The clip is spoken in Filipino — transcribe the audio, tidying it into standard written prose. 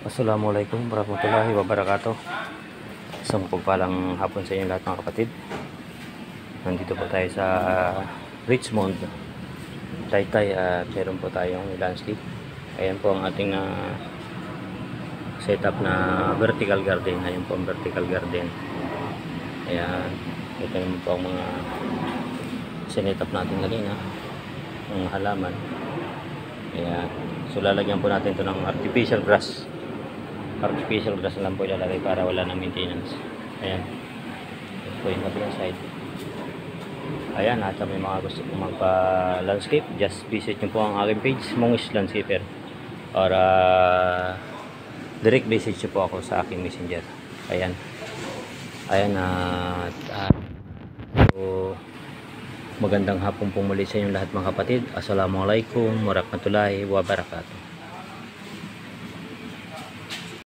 Assalamualaikum warahmatullahi wabarakatuh. Isang pagpalang hapon sa inyo lahat mga kapatid. Nandito po tayo sa Richmond, Taytay, at meron po tayong landscape. Ayan po ang ating setup na vertical garden. Ayan po ang vertical garden. Ayan, ito naman po ang mga sinetup natin kanina, ang halaman. Ayan, so lalagyan po natin ito ng artificial grass na lang po ilalagay para wala ng maintenance. Ayan, ito po yung kabilang side. Ayan, at may mga gusto kong magpa landscape, just visit nyo po ang aking page, Mongish Landscaper, or direct message nyo po ako sa aking messenger. Ayan, so magandang hapon po muli sa inyo lahat mga kapatid. Assalamualaikum warahmatullahi wabarakatuh.